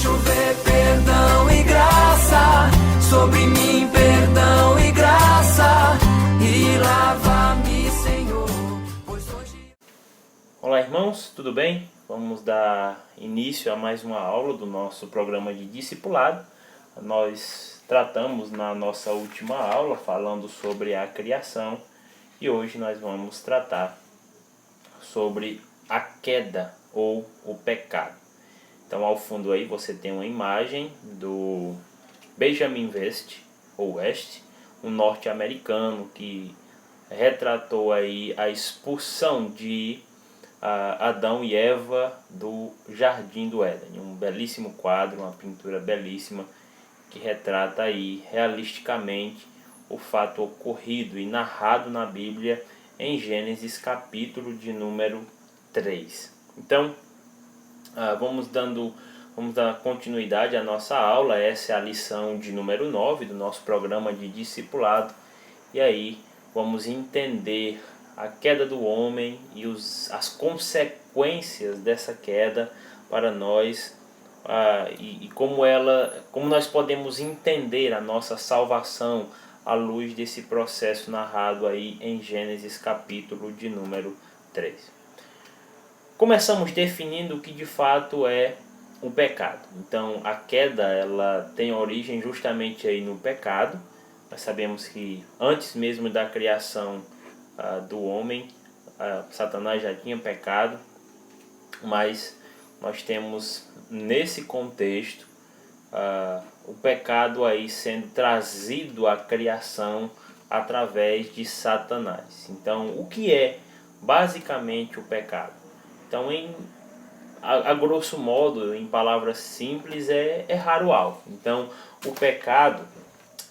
chover perdão e graça sobre mim, perdão e graça, e lava-me, Senhor, pois hoje... Olá, irmãos, tudo bem? Vamos dar início a mais uma aula do nosso programa de discipulado. Nós tratamos na nossa última aula falando sobre a criação e hoje nós vamos tratar sobre a queda ou o pecado. Então, ao fundo aí você tem uma imagem do Benjamin West, um norte-americano que retratou aí a expulsão de Adão e Eva do Jardim do Éden. Um belíssimo quadro, uma pintura belíssima que retrata aí realisticamente o fato ocorrido e narrado na Bíblia em Gênesis capítulo de número 3. Então, vamos dar continuidade à nossa aula. Essa é a lição de número 9 do nosso programa de discipulado. E aí vamos entender a queda do homem e as consequências dessa queda para nós, e como nós podemos entender a nossa salvação à luz desse processo narrado aí em Gênesis capítulo de número 3. Começamos definindo o que de fato é o pecado. Então, a queda ela tem origem justamente aí no pecado. Nós sabemos que antes mesmo da criação do homem, Satanás já tinha pecado, mas nós temos nesse contexto o pecado aí sendo trazido à criação através de Satanás. Então, o que é basicamente o pecado? Então, a grosso modo, em palavras simples, é errar o alvo. Então, o pecado,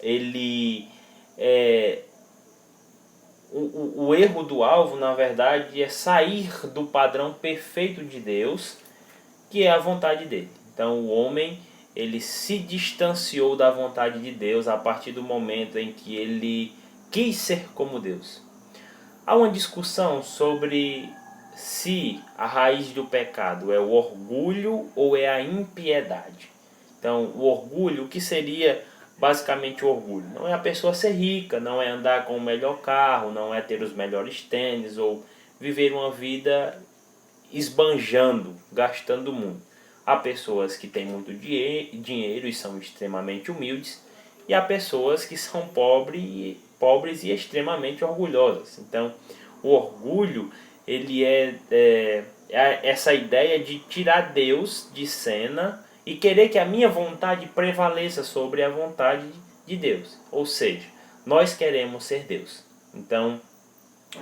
ele é... O erro do alvo, na verdade, é sair do padrão perfeito de Deus, que é a vontade dele. Então, o homem, ele se distanciou da vontade de Deus a partir do momento em que ele quis ser como Deus. Há uma discussão sobre se a raiz do pecado é o orgulho ou é a impiedade. Então, o orgulho, o que seria basicamente o orgulho? Não é a pessoa ser rica, não é andar com o melhor carro, não é ter os melhores tênis ou viver uma vida esbanjando, gastando muito. Há pessoas que têm muito dinheiro e são extremamente humildes, e há pessoas que são pobres e extremamente orgulhosas. Então, o orgulho, ele é essa ideia de tirar Deus de cena e querer que a minha vontade prevaleça sobre a vontade de Deus. Ou seja, nós queremos ser Deus. Então,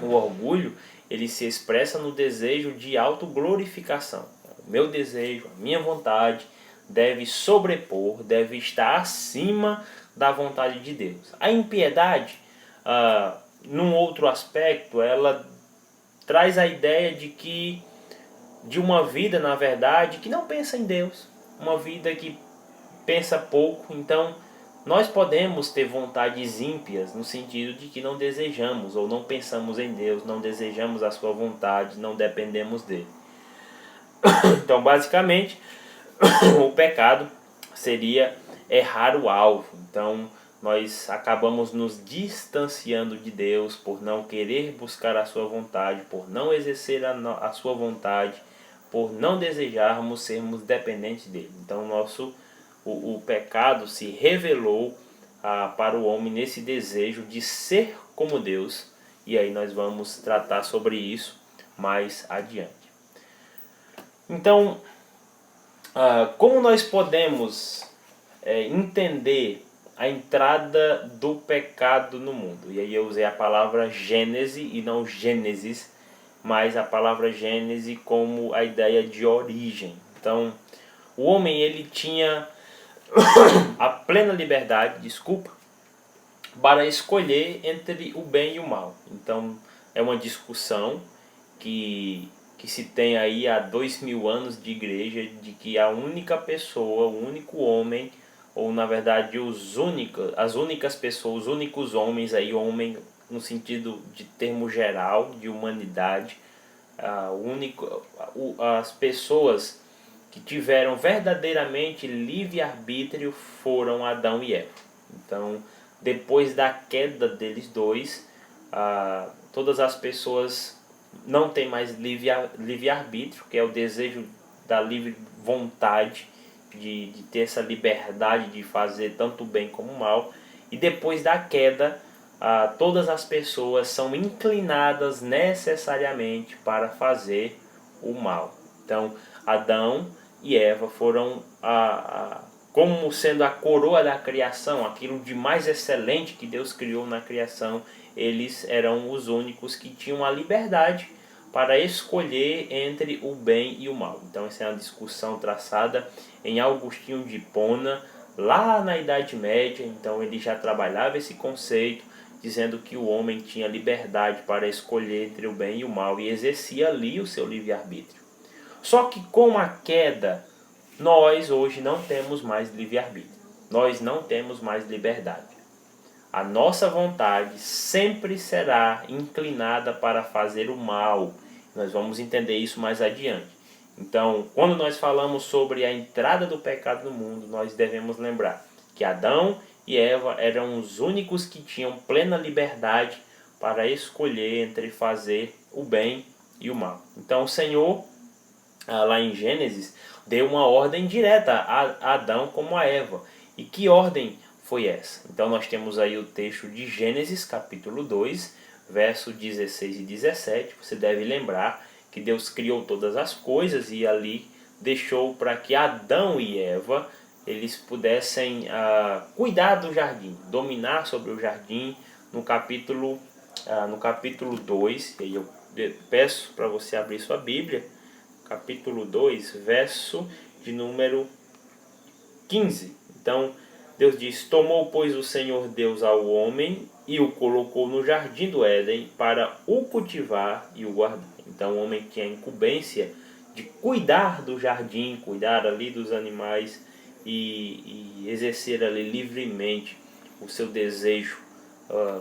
o orgulho, ele se expressa no desejo de autoglorificação. O meu desejo, a minha vontade deve sobrepor, deve estar acima da vontade de Deus. A impiedade, num outro aspecto, ela traz a ideia de uma vida, na verdade, que não pensa em Deus. Uma vida que pensa pouco. Então, nós podemos ter vontades ímpias no sentido de que não desejamos ou não pensamos em Deus, não desejamos a sua vontade, não dependemos dele. Então, basicamente, o pecado seria errar o alvo. Então, nós acabamos nos distanciando de Deus por não querer buscar a sua vontade, por não exercer a sua vontade, por não desejarmos sermos dependentes dele. Então, o pecado se revelou para o homem nesse desejo de ser como Deus. E aí nós vamos tratar sobre isso mais adiante. Então, como nós podemos entender a entrada do pecado no mundo? E aí eu usei a palavra Gênese e não Gênesis, mas a palavra Gênese como a ideia de origem. Então, o homem ele tinha a plena liberdade, para escolher entre o bem e o mal. Então, é uma discussão que se tem aí há 2000 anos de igreja, de que a única pessoa, o único homem, ou na verdade as únicas pessoas, os únicos homens, aí homem no sentido de termo geral, de humanidade, as pessoas que tiveram verdadeiramente livre-arbítrio foram Adão e Eva. Então, depois da queda deles dois, todas as pessoas não têm mais livre-arbítrio, que é o desejo da livre vontade de ter essa liberdade de fazer tanto o bem como o mal. E depois da queda, todas as pessoas são inclinadas necessariamente para fazer o mal. Então, Adão e Eva foram como sendo a coroa da criação, aquilo de mais excelente que Deus criou na criação. Eles eram os únicos que tinham a liberdade para escolher entre o bem e o mal. Então essa é uma discussão traçada em Agostinho de Hipona, lá na Idade Média. Então ele já trabalhava esse conceito, dizendo que o homem tinha liberdade para escolher entre o bem e o mal e exercia ali o seu livre-arbítrio. Só que com a queda, nós hoje não temos mais livre-arbítrio. Nós não temos mais liberdade. A nossa vontade sempre será inclinada para fazer o mal. Nós vamos entender isso mais adiante. Então, quando nós falamos sobre a entrada do pecado no mundo, nós devemos lembrar que Adão e Eva eram os únicos que tinham plena liberdade para escolher entre fazer o bem e o mal. Então o Senhor, lá em Gênesis, deu uma ordem direta a Adão como a Eva. E que ordem foi essa? Então nós temos aí o texto de Gênesis capítulo 2, verso 16 e 17. Você deve lembrar que Deus criou todas as coisas e ali deixou para que Adão e Eva eles pudessem cuidar do jardim, dominar sobre o jardim. No capítulo 2, e aí eu peço para você abrir sua Bíblia, capítulo 2, verso de número 15. Então Deus diz: tomou, pois, o Senhor Deus ao homem e o colocou no jardim do Éden para o cultivar e o guardar. Então o homem tinha a incumbência de cuidar do jardim, cuidar ali dos animais e exercer ali livremente o seu desejo,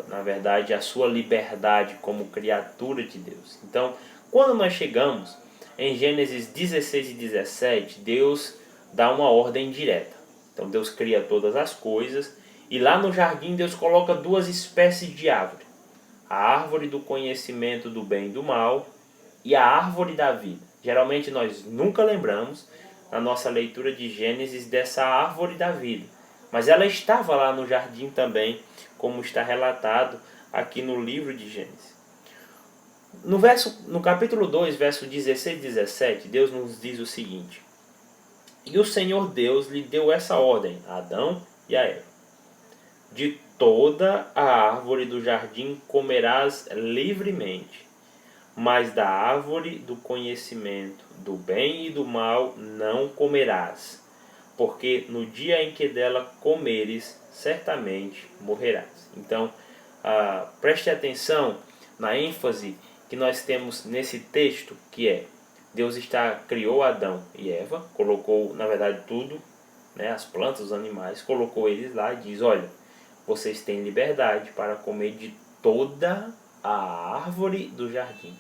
na verdade a sua liberdade como criatura de Deus. Então quando nós chegamos em Gênesis 16 e 17, Deus dá uma ordem direta. Então Deus cria todas as coisas e lá no jardim Deus coloca duas espécies de árvore. A árvore do conhecimento do bem e do mal e a árvore da vida. Geralmente nós nunca lembramos na nossa leitura de Gênesis dessa árvore da vida. Mas ela estava lá no jardim também, como está relatado aqui no livro de Gênesis. No capítulo 2, verso 16 e 17, Deus nos diz o seguinte: e o Senhor Deus lhe deu essa ordem a Adão e a Eva: de toda a árvore do jardim comerás livremente, mas da árvore do conhecimento do bem e do mal não comerás, porque no dia em que dela comeres, certamente morrerás. Então, preste atenção na ênfase que nós temos nesse texto, que é: Deus criou Adão e Eva, colocou, na verdade, tudo, as plantas, os animais, colocou eles lá e diz: olha, vocês têm liberdade para comer de toda a árvore do jardim.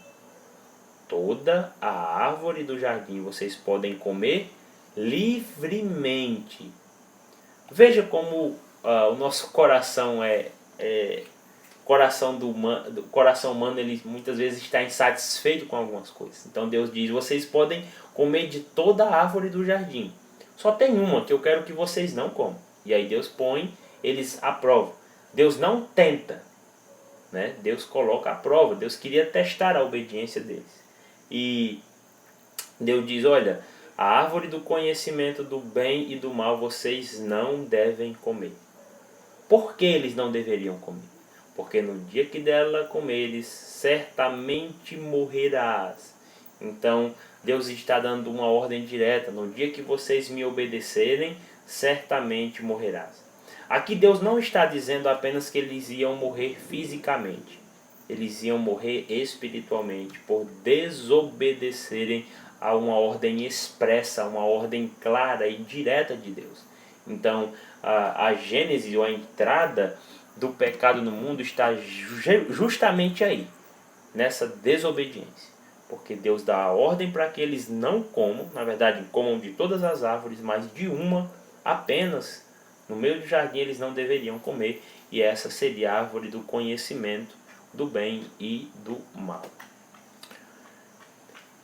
Toda a árvore do jardim vocês podem comer livremente. Veja como o nosso coração coração humano, ele muitas vezes está insatisfeito com algumas coisas. Então Deus diz: vocês podem comer de toda a árvore do jardim. Só tem uma que eu quero que vocês não comam. E aí Deus põe, eles aprovam. Deus não tenta, Deus coloca a prova. Deus queria testar a obediência deles. E Deus diz: olha, a árvore do conhecimento do bem e do mal vocês não devem comer. Por que eles não deveriam comer? Porque no dia que dela comeres, certamente morrerás. Então Deus está dando uma ordem direta: no dia que vocês me obedecerem, certamente morrerás. Aqui Deus não está dizendo apenas que eles iam morrer fisicamente. Eles iam morrer espiritualmente por desobedecerem a uma ordem expressa, uma ordem clara e direta de Deus. Então a Gênesis, ou a entrada do pecado no mundo, está justamente aí, nessa desobediência. Porque Deus dá a ordem para que eles não comam, na verdade comam de todas as árvores, mas de uma apenas. No meio do jardim eles não deveriam comer, e essa seria a árvore do conhecimento do bem e do mal.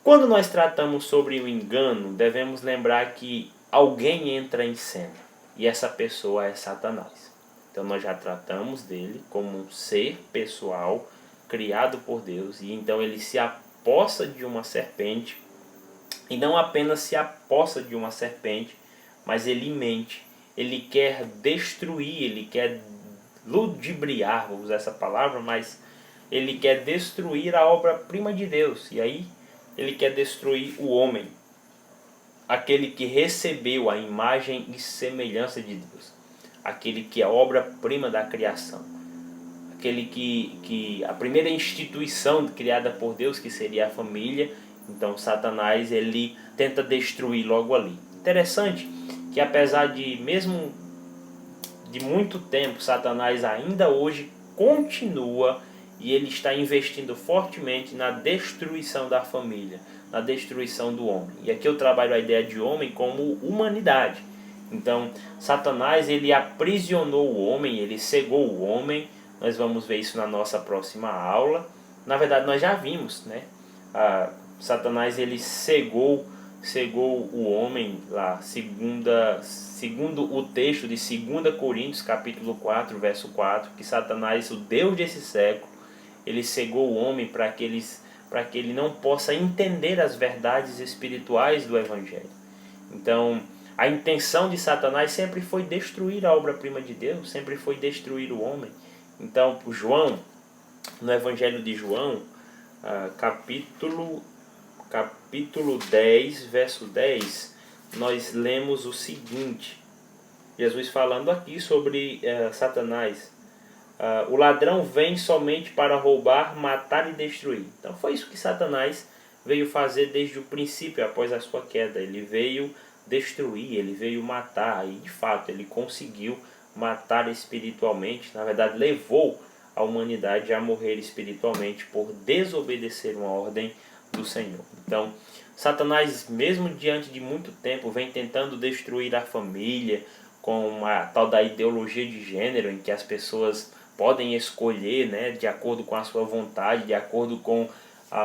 Quando nós tratamos sobre o engano, devemos lembrar que alguém entra em cena, e essa pessoa é Satanás. Então nós já tratamos dele como um ser pessoal, criado por Deus, e então ele se apossa de uma serpente, e não apenas se apossa de uma serpente, mas ele mente, ele quer destruir, ele quer ludibriar, vou usar essa palavra, mas ele quer destruir a obra-prima de Deus, e aí ele quer destruir o homem, aquele que recebeu a imagem e semelhança de Deus, aquele que é a obra-prima da criação, aquele que a primeira instituição criada por Deus, que seria a família. Então Satanás ele tenta destruir logo ali. Interessante que apesar de mesmo de muito tempo, Satanás ainda hoje continua e ele está investindo fortemente na destruição da família, na destruição do homem. E aqui eu trabalho a ideia de homem como humanidade. Então, Satanás ele aprisionou o homem, ele cegou o homem. Nós vamos ver isso na nossa próxima aula. Na verdade, nós já vimos, né? Satanás ele cegou o homem lá, segundo o texto de 2 Coríntios, capítulo 4, verso 4, que Satanás, o Deus desse século, ele cegou o homem para que ele não possa entender as verdades espirituais do Evangelho. Então, a intenção de Satanás sempre foi destruir a obra-prima de Deus, sempre foi destruir o homem. Então, João, no Evangelho de João, capítulo 10, verso 10, nós lemos o seguinte, Jesus falando aqui sobre Satanás. O ladrão vem somente para roubar, matar e destruir. Então foi isso que Satanás veio fazer desde o princípio, após a sua queda. Ele veio destruir, ele veio matar, e de fato ele conseguiu matar espiritualmente. Na verdade levou a humanidade a morrer espiritualmente por desobedecer uma ordem do Senhor. Então Satanás, mesmo diante de muito tempo, vem tentando destruir a família com a tal da ideologia de gênero, em que as pessoas podem escolher, né, de acordo com a sua vontade, de acordo com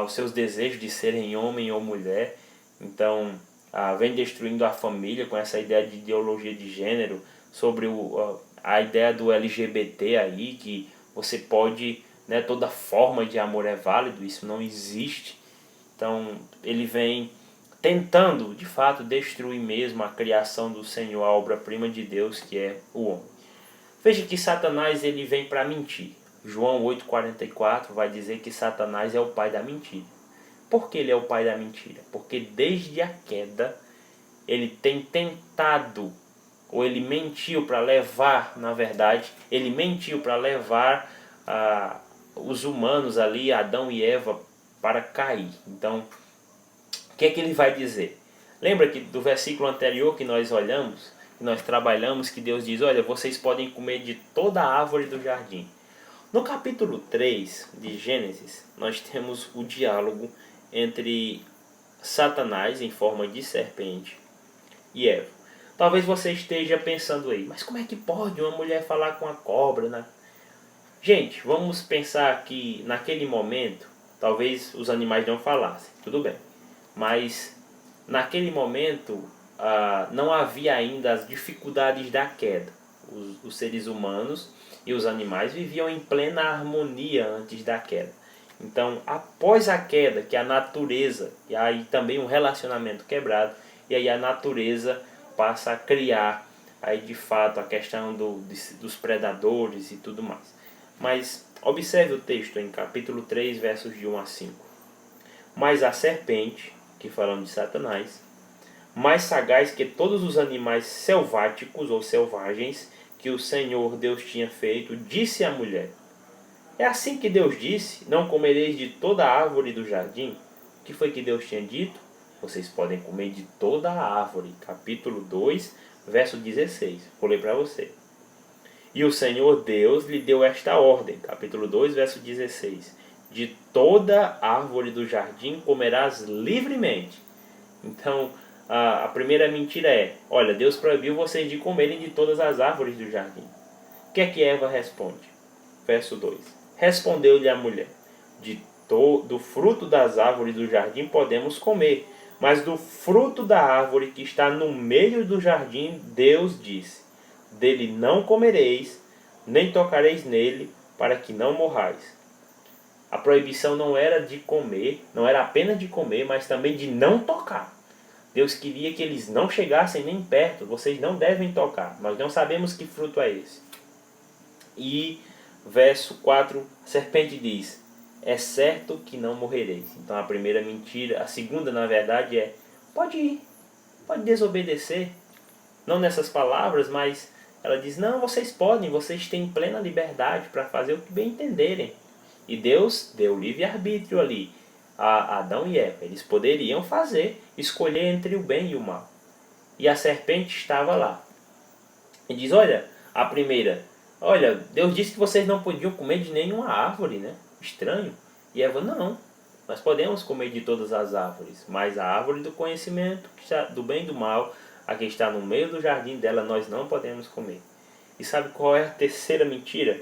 os seus desejos de serem homem ou mulher. Então vem destruindo a família com essa ideia de ideologia de gênero, sobre a ideia do LGBT aí, que você pode, né, toda forma de amor é válido, isso não existe. Então ele vem tentando de fato destruir mesmo a criação do Senhor, a obra-prima de Deus, que é o homem. Veja que Satanás ele vem para mentir. João 8,44 vai dizer que Satanás é o pai da mentira. Por que ele é o pai da mentira? Porque desde a queda ele tem tentado, ou ele mentiu para levar, na verdade, ele mentiu para levar os humanos ali, Adão e Eva, para cair. Então, o que é que ele vai dizer? Lembra que do versículo anterior que nós olhamos, que nós trabalhamos, que Deus diz, olha, vocês podem comer de toda a árvore do jardim. No capítulo 3 de Gênesis, nós temos o diálogo entre Satanás, em forma de serpente, e Eva. Talvez você esteja pensando aí, mas como é que pode uma mulher falar com a cobra, né? Gente, vamos pensar que naquele momento, talvez os animais não falassem, tudo bem. Mas naquele momento não havia ainda as dificuldades da queda. Os seres humanos e os animais viviam em plena harmonia antes da queda. Então, após a queda, que a natureza, e aí também um relacionamento quebrado, e aí a natureza passa a criar aí de fato a questão dos predadores e tudo mais. Mas observe o texto em capítulo 3, versos de 1 a 5. Mas a serpente, que falando de Satanás, mais sagaz que todos os animais selváticos ou selvagens que o Senhor Deus tinha feito, disse à mulher: é assim que Deus disse, não comereis de toda a árvore do jardim? O que foi que Deus tinha dito? Vocês podem comer de toda a árvore. Capítulo 2, verso 16. Vou ler para você. E o Senhor Deus lhe deu esta ordem. Capítulo 2, verso 16. de toda árvore do jardim comerás livremente. Então, a primeira mentira é: olha, Deus proibiu vocês de comerem de todas as árvores do jardim. O que é que Eva responde? Verso 2. Respondeu-lhe a mulher: do fruto das árvores do jardim podemos comer, mas do fruto da árvore que está no meio do jardim, Deus disse: dele não comereis, nem tocareis nele, para que não morrais. A proibição não era de comer, não era apenas de comer, mas também de não tocar. Deus queria que eles não chegassem nem perto. Vocês não devem tocar. Nós não sabemos que fruto é esse. E verso 4, a serpente diz: é certo que não morrereis. Então a primeira mentira, a segunda na verdade é: pode ir, pode desobedecer. Não nessas palavras, mas ela diz: não, vocês podem, vocês têm plena liberdade para fazer o que bem entenderem. E Deus deu livre-arbítrio ali a Adão e Eva. Eles poderiam escolher entre o bem e o mal. E a serpente estava lá. E diz: olha, a primeira: olha, Deus disse que vocês não podiam comer de nenhuma árvore, né? Estranho. E Eva: não, nós podemos comer de todas as árvores, mas a árvore do conhecimento, do bem e do mal, a que está no meio do jardim dela, nós não podemos comer. E sabe qual é a terceira mentira?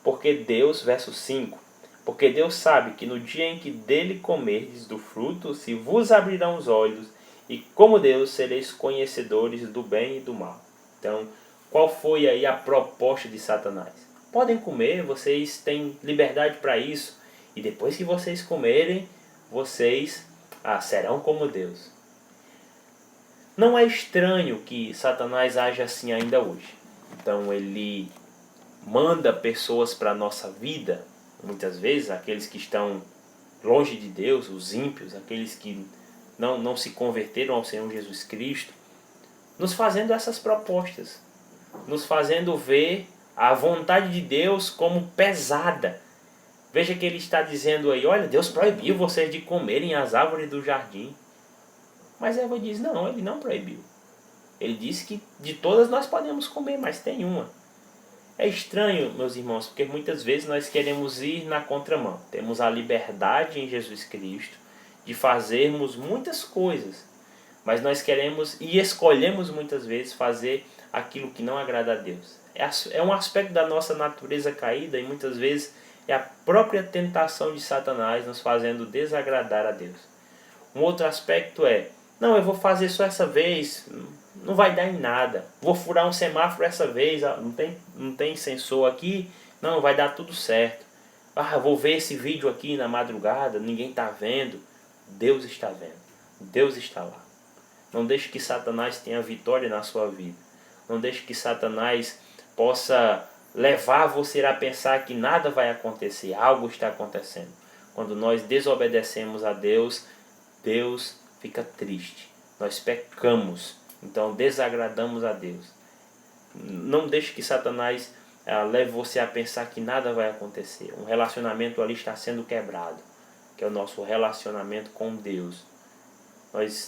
Porque Deus, verso 5, porque Deus sabe que no dia em que dele comerdes do fruto, se vos abrirão os olhos, e como Deus sereis conhecedores do bem e do mal. Então, qual foi aí a proposta de Satanás? Podem comer, vocês têm liberdade para isso, e depois que vocês comerem, vocês serão como Deus. Não é estranho que Satanás age assim ainda hoje. Então ele manda pessoas para a nossa vida, muitas vezes aqueles que estão longe de Deus, os ímpios, aqueles que não se converteram ao Senhor Jesus Cristo, nos fazendo essas propostas, nos fazendo ver a vontade de Deus como pesada. Veja que ele está dizendo aí: olha, Deus proibiu vocês de comerem as árvores do jardim. Mas Eva diz: não, ele não proibiu. Ele disse que de todas nós podemos comer, mas tem uma. É estranho, meus irmãos, porque muitas vezes nós queremos ir na contramão. Temos a liberdade em Jesus Cristo de fazermos muitas coisas, mas nós queremos e escolhemos muitas vezes fazer aquilo que não agrada a Deus. É um aspecto da nossa natureza caída e muitas vezes é a própria tentação de Satanás nos fazendo desagradar a Deus. Um outro aspecto é: não, eu vou fazer só essa vez, não vai dar em nada. Vou furar um semáforo essa vez, não tem sensor aqui, não, vai dar tudo certo. Vou ver esse vídeo aqui na madrugada, ninguém está vendo. Deus está vendo, Deus está lá. Não deixe que Satanás tenha vitória na sua vida. Não deixe que Satanás possa levar você a pensar que nada vai acontecer, algo está acontecendo. Quando nós desobedecemos a Deus, Deus fica triste. Nós pecamos, então desagradamos a Deus. Não deixe que Satanás leve você a pensar que nada vai acontecer. Um relacionamento ali está sendo quebrado, que é o nosso relacionamento com Deus.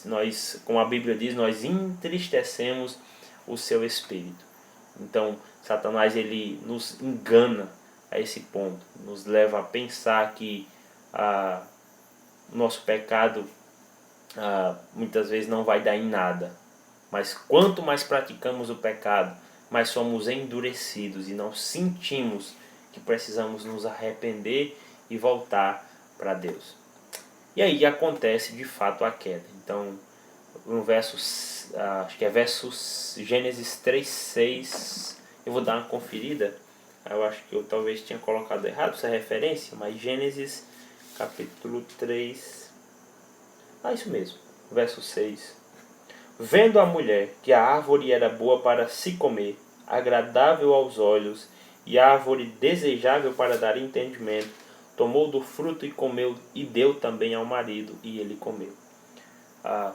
Nós, como a Bíblia diz, nós entristecemos o seu espírito. Então, Satanás ele nos engana a esse ponto, nos leva a pensar que o nosso pecado muitas vezes não vai dar em nada. Mas quanto mais praticamos o pecado, mais somos endurecidos e não sentimos que precisamos nos arrepender e voltar para Deus. E aí acontece de fato a queda. Então, no acho que é Gênesis 3:6, eu vou dar uma conferida. Eu acho que eu talvez tinha colocado errado essa referência, mas Gênesis capítulo 3, isso mesmo, verso 6. Vendo a mulher que a árvore era boa para se comer, agradável aos olhos, e árvore desejável para dar entendimento, tomou do fruto e comeu, e deu também ao marido, e ele comeu.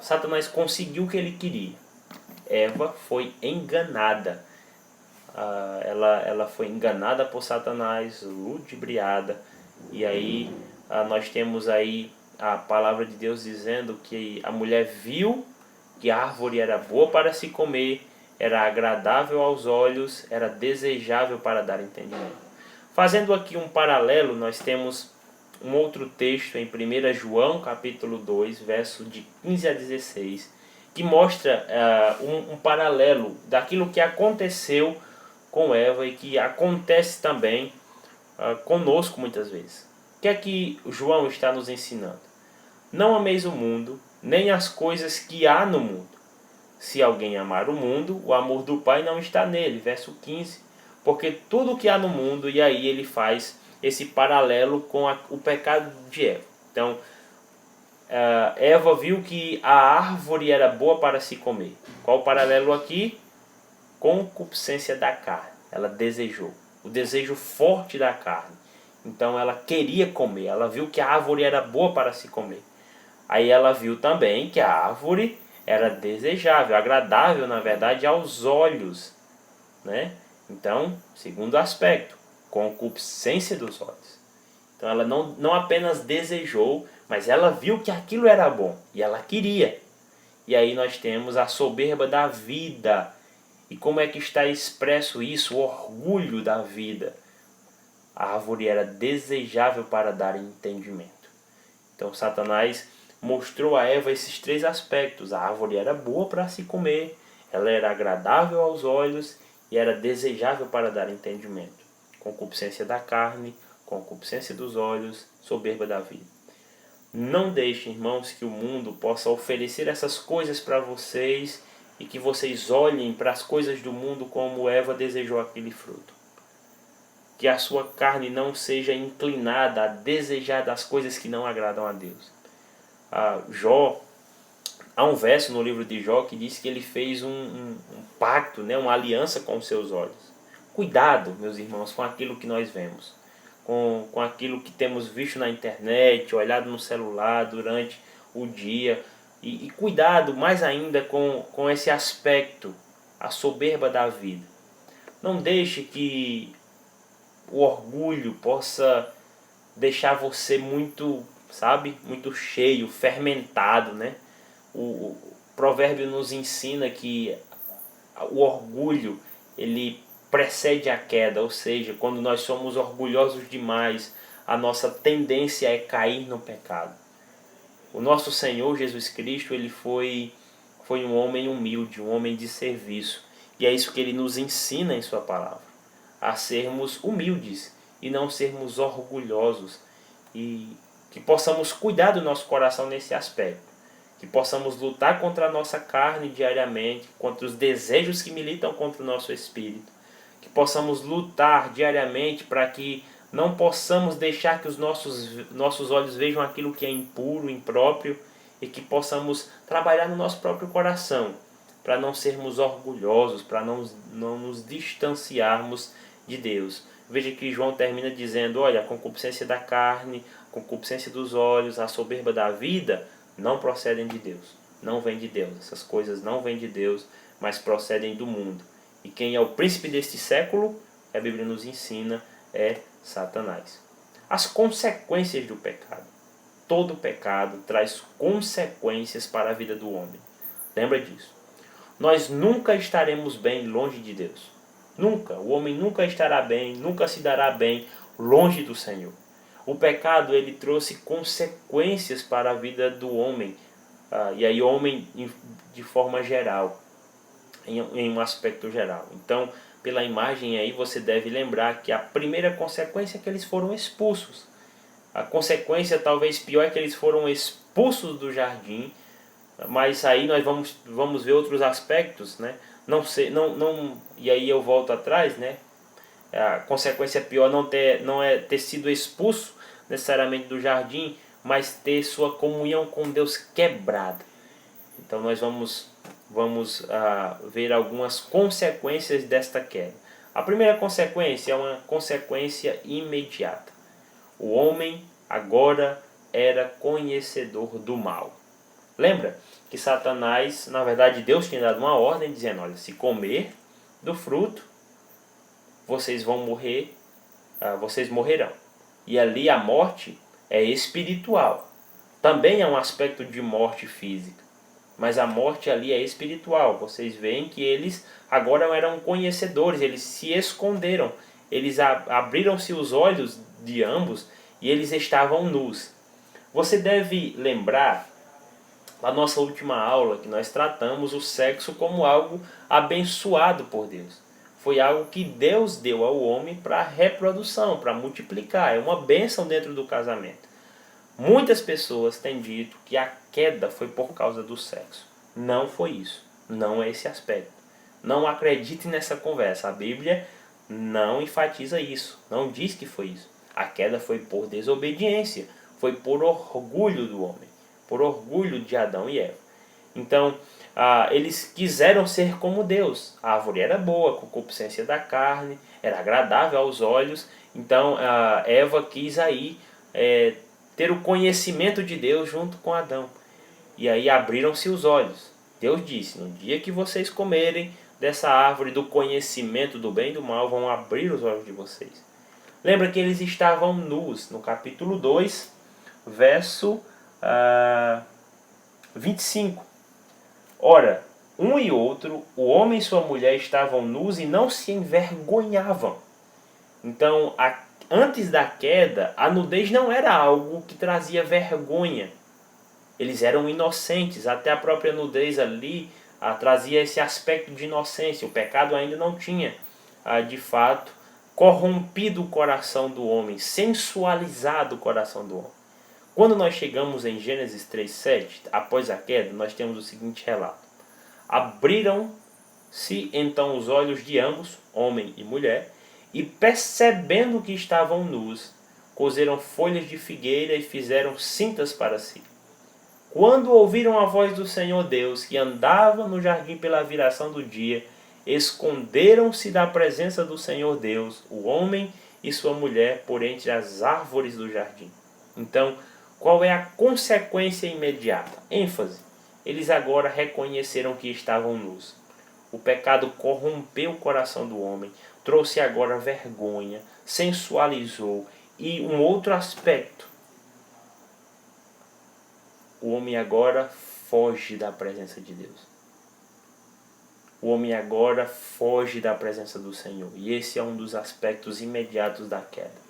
Satanás conseguiu o que ele queria. Eva foi enganada. Ela foi enganada por Satanás, ludibriada. E aí nós temos aí a palavra de Deus dizendo que a mulher viu que a árvore era boa para se comer, era agradável aos olhos, era desejável para dar entendimento. Fazendo aqui um paralelo, nós temos um outro texto em 1 João capítulo 2, verso de 15 a 16, que mostra um paralelo daquilo que aconteceu com Eva e que acontece também conosco muitas vezes. O que é que João está nos ensinando? Não ameis o mundo, nem as coisas que há no mundo. Se alguém amar o mundo, o amor do Pai não está nele. Verso 15. Porque tudo que há no mundo, e aí ele faz esse paralelo com o pecado de Eva. Então, Eva viu que a árvore era boa para se comer. Qual o paralelo aqui? Concupiscência da carne. Ela desejou. O desejo forte da carne. Então ela queria comer. Ela viu que a árvore era boa para se comer. Aí ela viu também que a árvore era desejável, agradável, na verdade, aos olhos, né? Então, segundo aspecto, concupiscência dos olhos. Então ela não apenas desejou, mas ela viu que aquilo era bom e ela queria. E aí nós temos a soberba da vida. E como é que está expresso isso? O orgulho da vida. A árvore era desejável para dar entendimento. Então Satanás mostrou a Eva esses três aspectos. A árvore era boa para se comer, ela era agradável aos olhos e era desejável para dar entendimento. Concupiscência da carne, concupiscência dos olhos, soberba da vida. Não deixem, irmãos, que o mundo possa oferecer essas coisas para vocês e que vocês olhem para as coisas do mundo como Eva desejou aquele fruto. Que a sua carne não seja inclinada a desejar das coisas que não agradam a Deus. Jó, há um verso no livro de Jó que diz que ele fez um pacto, né, uma aliança com os seus olhos. Cuidado, meus irmãos, com aquilo que nós vemos, com aquilo que temos visto na internet, olhado no celular durante o dia. E cuidado mais ainda com esse aspecto, a soberba da vida. Não deixe que o orgulho possa deixar você muito cheio, fermentado, né? O provérbio nos ensina que o orgulho, ele precede a queda, ou seja, quando nós somos orgulhosos demais, a nossa tendência é cair no pecado. O nosso Senhor Jesus Cristo, ele foi um homem humilde, um homem de serviço. E é isso que ele nos ensina em sua palavra. A sermos humildes e não sermos orgulhosos. E que possamos cuidar do nosso coração nesse aspecto. Que possamos lutar contra a nossa carne diariamente, contra os desejos que militam contra o nosso espírito. Que possamos lutar diariamente para que não possamos deixar que os nossos olhos vejam aquilo que é impuro, impróprio, e que possamos trabalhar no nosso próprio coração, para não sermos orgulhosos, para não nos distanciarmos de Deus. Veja que João termina dizendo, olha, a concupiscência da carne, a concupiscência dos olhos, a soberba da vida, não procedem de Deus, não vêm de Deus. Essas coisas não vêm de Deus, mas procedem do mundo. E quem é o príncipe deste século, a Bíblia nos ensina, é Satanás. As consequências do pecado. Todo pecado traz consequências para a vida do homem. Lembra disso. Nós nunca estaremos bem longe de Deus. Nunca. O homem nunca estará bem, nunca se dará bem longe do Senhor. O pecado, ele trouxe consequências para a vida do homem. E aí, homem de forma geral. Em um aspecto geral. Então, pela imagem aí, você deve lembrar que a primeira consequência é que eles foram expulsos. A consequência talvez pior é que eles foram expulsos do jardim, mas aí nós vamos ver outros aspectos, né? E aí eu volto atrás, né? A consequência pior não é ter sido expulso necessariamente do jardim, mas ter sua comunhão com Deus quebrada. Então nós vamos ver algumas consequências desta queda. A primeira consequência é uma consequência imediata. O homem agora era conhecedor do mal. Lembra que Satanás, na verdade Deus tinha dado uma ordem dizendo, olha, se comer do fruto, vocês vão morrer, vocês morrerão. E ali a morte é espiritual. Também é um aspecto de morte física. Mas a morte ali é espiritual. Vocês veem que eles agora eram conhecedores, eles se esconderam. Eles abriram-se os olhos de ambos e eles estavam nus. Você deve lembrar da nossa última aula que nós tratamos o sexo como algo abençoado por Deus. Foi algo que Deus deu ao homem para reprodução, para multiplicar. É uma bênção dentro do casamento. Muitas pessoas têm dito que a queda foi por causa do sexo. Não foi isso. Não é esse aspecto. Não acredite nessa conversa. A Bíblia não enfatiza isso. Não diz que foi isso. A queda foi por desobediência. Foi por orgulho do homem. Por orgulho de Adão e Eva. Então, eles quiseram ser como Deus. A árvore era boa, com concupiscência da carne, era agradável aos olhos. Então, Eva quis aí ter o conhecimento de Deus junto com Adão. E aí abriram-se os olhos. Deus disse, no dia que vocês comerem dessa árvore do conhecimento do bem e do mal, vão abrir os olhos de vocês. Lembra que eles estavam nus, no capítulo 2, verso 25. Ora, um e outro, o homem e sua mulher, estavam nus e não se envergonhavam. Então, antes da queda, a nudez não era algo que trazia vergonha. Eles eram inocentes, até a própria nudez ali trazia esse aspecto de inocência. O pecado ainda não tinha, de fato, corrompido o coração do homem, sensualizado o coração do homem. Quando nós chegamos em Gênesis 3:7, após a queda, nós temos o seguinte relato. Abriram-se então os olhos de ambos, homem e mulher, e percebendo que estavam nus, coseram folhas de figueira e fizeram cintas para si. Quando ouviram a voz do Senhor Deus, que andava no jardim pela viração do dia, esconderam-se da presença do Senhor Deus, o homem e sua mulher, por entre as árvores do jardim. Então, qual é a consequência imediata? ênfase. Eles agora reconheceram que estavam nus. O pecado corrompeu o coração do homem, trouxe agora vergonha, sensualizou e um outro aspecto. O homem agora foge da presença de Deus. O homem agora foge da presença do Senhor. E esse é um dos aspectos imediatos da queda.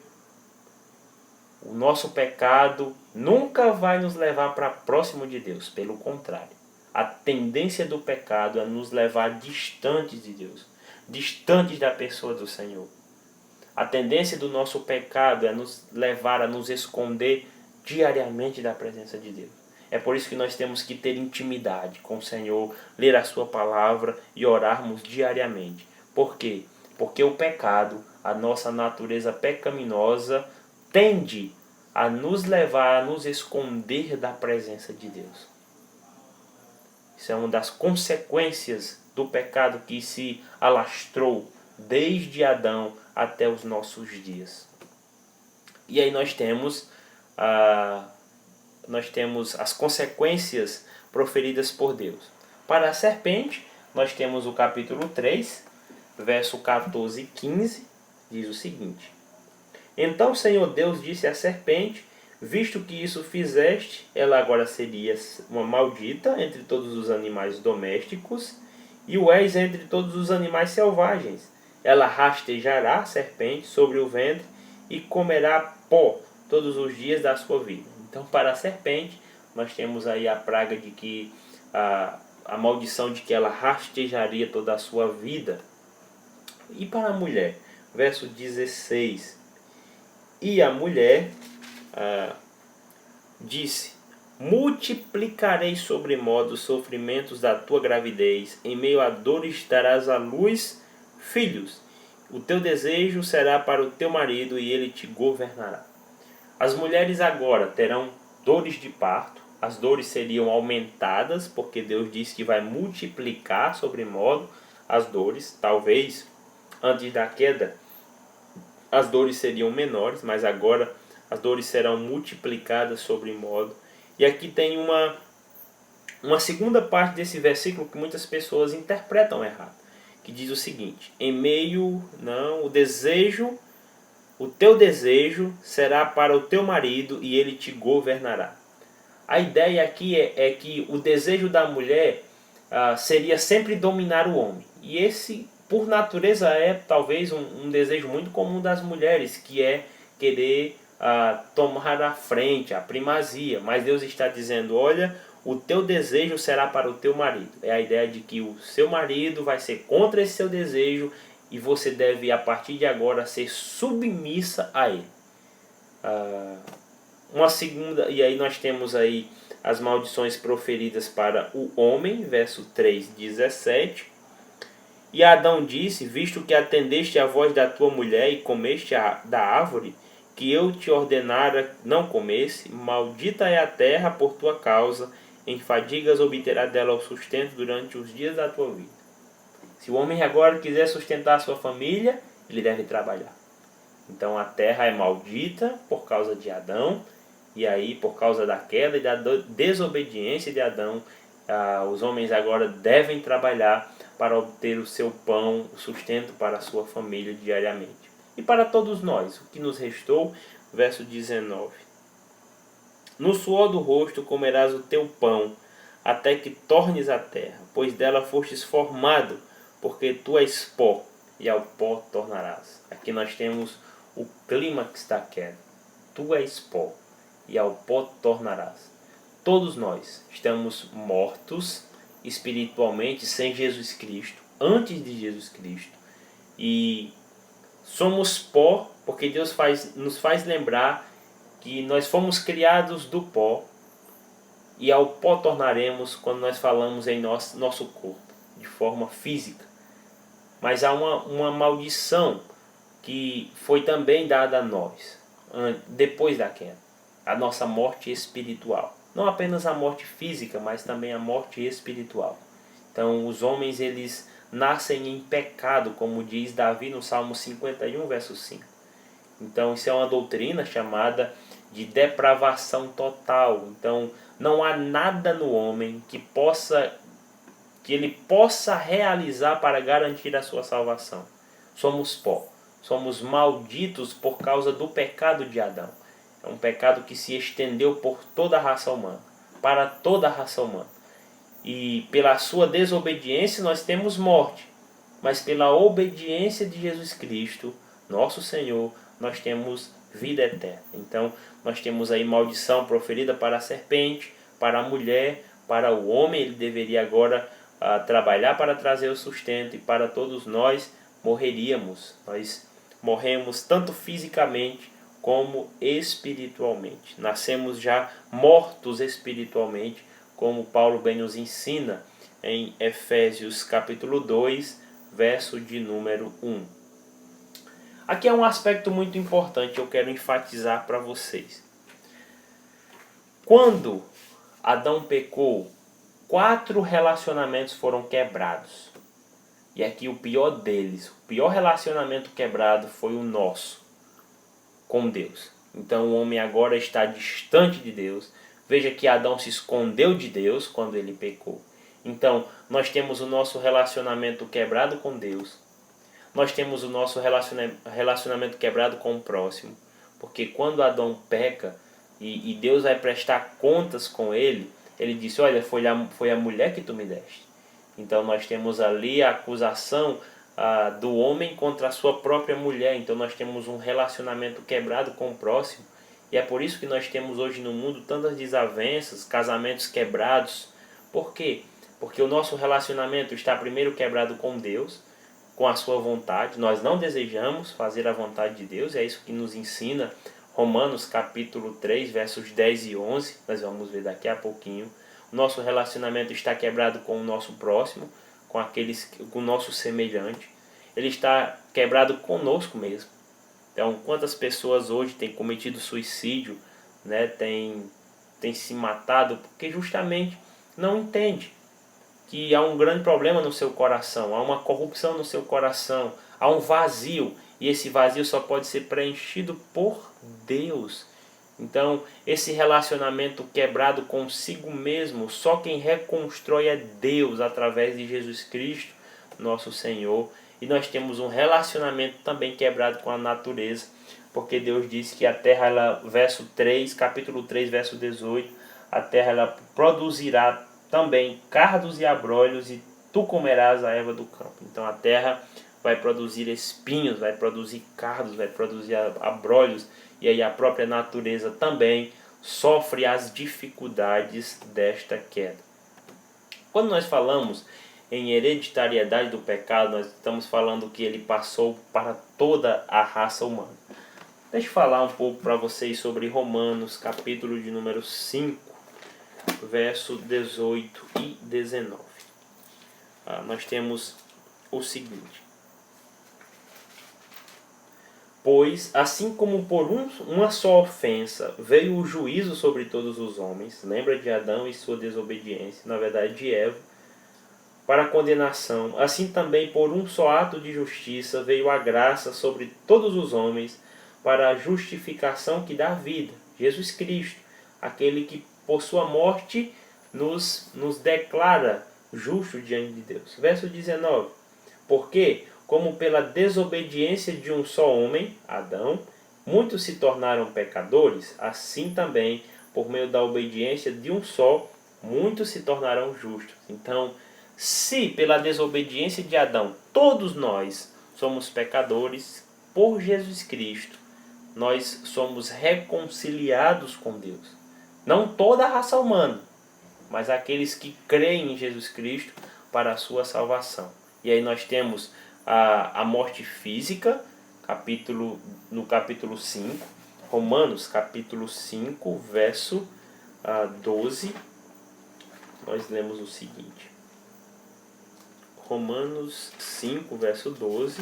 O nosso pecado nunca vai nos levar para próximo de Deus. Pelo contrário. A tendência do pecado é nos levar distantes de Deus. Distantes da pessoa do Senhor. A tendência do nosso pecado é nos levar a nos esconder diariamente da presença de Deus. É por isso que nós temos que ter intimidade com o Senhor, ler a sua palavra e orarmos diariamente. Por quê? Porque o pecado, a nossa natureza pecaminosa, tende a nos levar a nos esconder da presença de Deus. Isso é uma das consequências do pecado que se alastrou desde Adão até os nossos dias. E aí nós temos as consequências proferidas por Deus. Para a serpente, nós temos o capítulo 3, verso 14 e 15, diz o seguinte. Então o Senhor Deus disse à serpente, visto que isso fizeste, ela agora seria uma maldita entre todos os animais domésticos, e o és entre todos os animais selvagens. Ela rastejará a serpente sobre o ventre e comerá pó todos os dias da sua vida. Então, para a serpente, nós temos aí a praga de que a maldição de que ela rastejaria toda a sua vida. E para a mulher, verso 16. E a mulher disse, multiplicarei sobremodo os sofrimentos da tua gravidez, em meio a dores darás à luz filhos. O teu desejo será para o teu marido e ele te governará. As mulheres agora terão dores de parto, as dores seriam aumentadas, porque Deus diz que vai multiplicar sobremodo as dores. Talvez, antes da queda, as dores seriam menores, mas agora as dores serão multiplicadas sobremodo. E aqui tem uma segunda parte desse versículo que muitas pessoas interpretam errado, que diz o seguinte, o teu desejo será para o teu marido e ele te governará. A ideia aqui é que o desejo da mulher seria sempre dominar o homem. E esse, por natureza, é talvez um desejo muito comum das mulheres, que é querer tomar a frente, a primazia, mas Deus está dizendo, olha, o teu desejo será para o teu marido. É a ideia de que o seu marido vai ser contra esse seu desejo e você deve, a partir de agora, ser submissa a ele. Uma segunda, e aí nós temos aí as maldições proferidas para o homem, verso 3:17. E Adão disse, visto que atendeste à voz da tua mulher e comeste da árvore, que eu te ordenara não comesse, maldita é a terra por tua causa, em fadigas obterá dela o sustento durante os dias da tua vida. Se o homem agora quiser sustentar a sua família, ele deve trabalhar. Então a terra é maldita por causa de Adão, e aí por causa da queda e da desobediência de Adão, os homens agora devem trabalhar para obter o seu pão, o sustento para a sua família diariamente. E para todos nós, o que nos restou, verso 19. No suor do rosto comerás o teu pão, até que tornes a terra, pois dela fostes formado, porque tu és pó, e ao pó tornarás. Aqui nós temos o clímax da queda. Tu és pó, e ao pó tornarás. Todos nós estamos mortos espiritualmente sem Jesus Cristo, antes de Jesus Cristo. E somos pó porque Deus nos faz lembrar que nós fomos criados do pó e ao pó tornaremos quando nós falamos em nosso corpo, de forma física. Mas há uma maldição que foi também dada a nós, depois da queda, a nossa morte espiritual. Não apenas a morte física, mas também a morte espiritual. Então os homens eles nascem em pecado, como diz Davi no Salmo 51, verso 5. Então isso é uma doutrina chamada de depravação total. Então não há nada no homem que ele possa realizar para garantir a sua salvação. Somos pó, somos malditos por causa do pecado de Adão. É um pecado que se estendeu por toda a raça humana, para toda a raça humana. E pela sua desobediência nós temos morte, mas pela obediência de Jesus Cristo, nosso Senhor, nós temos vida eterna. Então nós temos aí maldição proferida para a serpente, para a mulher, para o homem. Ele deveria agora trabalhar para trazer o sustento, e para todos nós morreríamos. Nós morremos tanto fisicamente como espiritualmente. Nascemos já mortos espiritualmente, como Paulo bem nos ensina em Efésios capítulo 2, verso de número 1. Aqui é um aspecto muito importante, eu quero enfatizar para vocês. Quando Adão pecou, 4 relacionamentos foram quebrados. E aqui o pior deles, o pior relacionamento quebrado foi o nosso, com Deus. Então o homem agora está distante de Deus. Veja que Adão se escondeu de Deus quando ele pecou. Então nós temos o nosso relacionamento quebrado com Deus. Nós temos o nosso relacionamento quebrado com o próximo. Porque quando Adão peca e Deus vai prestar contas com ele, ele disse, olha, foi a mulher que tu me deste. Então nós temos ali a acusação do homem contra a sua própria mulher. Então nós temos um relacionamento quebrado com o próximo. E é por isso que nós temos hoje no mundo tantas desavenças, casamentos quebrados. Por quê? Porque o nosso relacionamento está primeiro quebrado com Deus, com a sua vontade. Nós não desejamos fazer a vontade de Deus. É isso que nos ensina Romanos capítulo 3, versos 10 e 11. Nós vamos ver daqui a pouquinho. O nosso relacionamento está quebrado com o nosso próximo, com o nosso semelhante. Ele está quebrado conosco mesmo. Então, quantas pessoas hoje têm cometido suicídio, né? Têm se matado porque justamente não entende que há um grande problema no seu coração, há uma corrupção no seu coração, há um vazio, e esse vazio só pode ser preenchido por Deus. Então, esse relacionamento quebrado consigo mesmo, só quem reconstrói é Deus através de Jesus Cristo, nosso Senhor. E nós temos um relacionamento também quebrado com a natureza, porque Deus disse que a terra, verso 3, capítulo 3, verso 18, a terra ela produzirá também cardos e abrolhos, e tu comerás a erva do campo. Então a terra vai produzir espinhos, vai produzir cardos, vai produzir abrolhos, e aí a própria natureza também sofre as dificuldades desta queda. Quando nós falamos em hereditariedade do pecado, nós estamos falando que ele passou para toda a raça humana. Deixa eu falar um pouco para vocês sobre Romanos, capítulo de número 5, verso 18 e 19. Nós temos o seguinte: pois, assim como por uma só ofensa veio o juízo sobre todos os homens, lembra de Adão e sua desobediência, na verdade de Eva, para a condenação, assim também por um só ato de justiça veio a graça sobre todos os homens, para a justificação que dá vida, Jesus Cristo, aquele que por sua morte nos declara justo diante de Deus. Verso 19: porque, como pela desobediência de um só homem, Adão, muitos se tornaram pecadores, assim também, por meio da obediência de um só, muitos se tornarão justos. Então, se pela desobediência de Adão todos nós somos pecadores, por Jesus Cristo nós somos reconciliados com Deus. Não toda a raça humana, mas aqueles que creem em Jesus Cristo para a sua salvação. E aí nós temos a morte física, no capítulo 5, Romanos capítulo 5, verso 12, nós lemos o seguinte. Romanos 5, verso 12.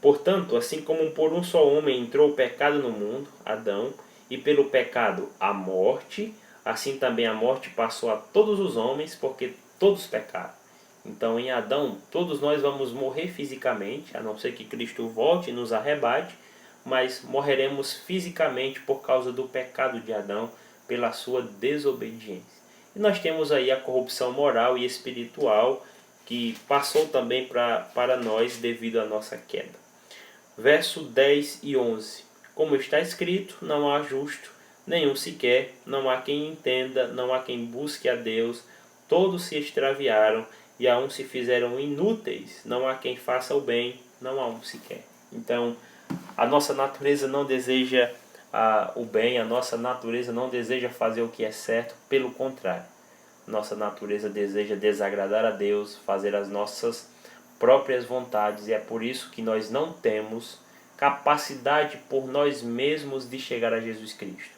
Portanto, assim como por um só homem entrou o pecado no mundo, Adão, e pelo pecado a morte, assim também a morte passou a todos os homens, porque todos pecaram. Então, em Adão, todos nós vamos morrer fisicamente, a não ser que Cristo volte e nos arrebate, mas morreremos fisicamente por causa do pecado de Adão, pela sua desobediência. E nós temos aí a corrupção moral e espiritual, que passou também para nós devido à nossa queda. Verso 10 e 11. Como está escrito, não há justo, nenhum sequer, não há quem entenda, não há quem busque a Deus, todos se extraviaram e a um se fizeram inúteis, não há quem faça o bem, não há um sequer. Então, a nossa natureza não deseja o bem, a nossa natureza não deseja fazer o que é certo, pelo contrário. Nossa natureza deseja desagradar a Deus, fazer as nossas próprias vontades, e é por isso que nós não temos capacidade por nós mesmos de chegar a Jesus Cristo.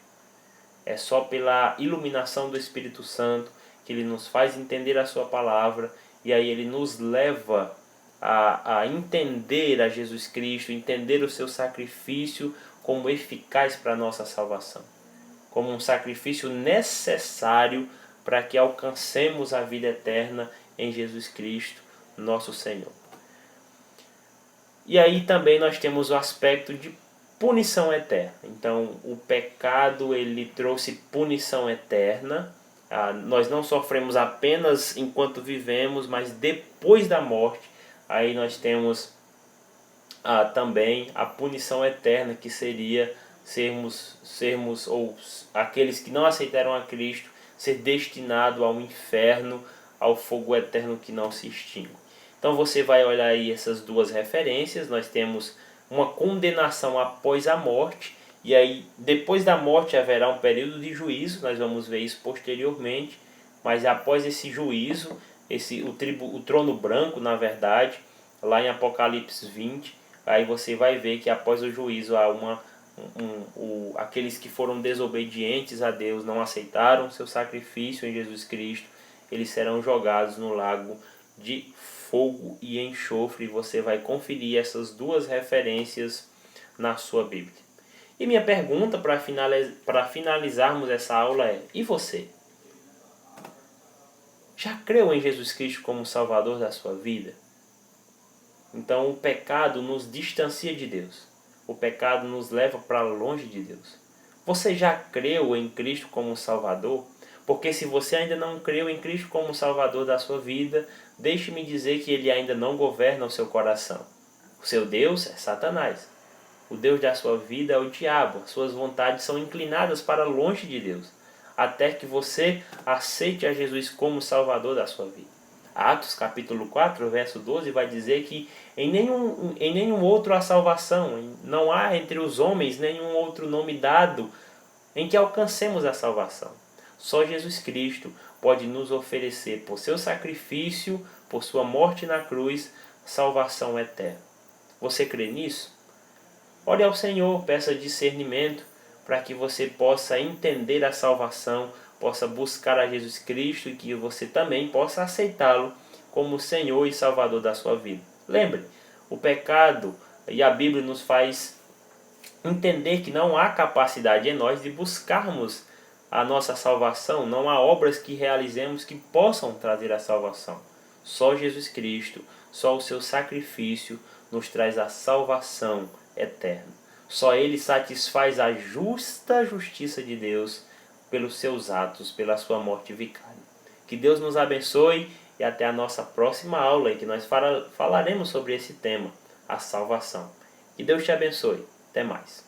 É só pela iluminação do Espírito Santo que Ele nos faz entender a sua palavra, e aí Ele nos leva a entender a Jesus Cristo, entender o seu sacrifício como eficaz para a nossa salvação, como um sacrifício necessário para que alcancemos a vida eterna em Jesus Cristo, nosso Senhor. E aí também nós temos o aspecto de punição eterna. Então, o pecado ele trouxe punição eterna. Nós não sofremos apenas enquanto vivemos, mas depois da morte. Aí nós temos também a punição eterna, que seria sermos ou aqueles que não aceitaram a Cristo, ser destinado ao inferno, ao fogo eterno que não se extingue. Então você vai olhar aí essas duas referências. Nós temos uma condenação após a morte, e aí depois da morte haverá um período de juízo, nós vamos ver isso posteriormente, mas após esse juízo, o trono branco, na verdade, lá em Apocalipse 20, aí você vai ver que após o juízo há aqueles que foram desobedientes a Deus, não aceitaram seu sacrifício em Jesus Cristo, eles serão jogados no lago de fogo e enxofre. E você vai conferir essas duas referências na sua Bíblia. E minha pergunta para finalizarmos essa aula é: e você? Já creu em Jesus Cristo como Salvador da sua vida? Então o pecado nos distancia de Deus. O pecado nos leva para longe de Deus. Você já creu em Cristo como Salvador? Porque se você ainda não creu em Cristo como Salvador da sua vida, deixe-me dizer que Ele ainda não governa o seu coração. O seu Deus é Satanás. O Deus da sua vida é o diabo. As suas vontades são inclinadas para longe de Deus, até que você aceite a Jesus como Salvador da sua vida. Atos capítulo 4, verso 12, vai dizer que em nenhum outro há salvação, não há entre os homens nenhum outro nome dado em que alcancemos a salvação. Só Jesus Cristo pode nos oferecer, por seu sacrifício, por sua morte na cruz, salvação eterna. Você crê nisso? Ore ao Senhor, peça discernimento para que você possa entender a salvação, possa buscar a Jesus Cristo e que você também possa aceitá-lo como Senhor e Salvador da sua vida. Lembre, o pecado e a Bíblia nos faz entender que não há capacidade em nós de buscarmos a nossa salvação, não há obras que realizemos que possam trazer a salvação. Só Jesus Cristo, só o seu sacrifício nos traz a salvação eterna. Só Ele satisfaz a justa justiça de Deus pelos seus atos, pela sua morte vicária. Que Deus nos abençoe e até a nossa próxima aula em que nós falaremos sobre esse tema, a salvação. Que Deus te abençoe. Até mais.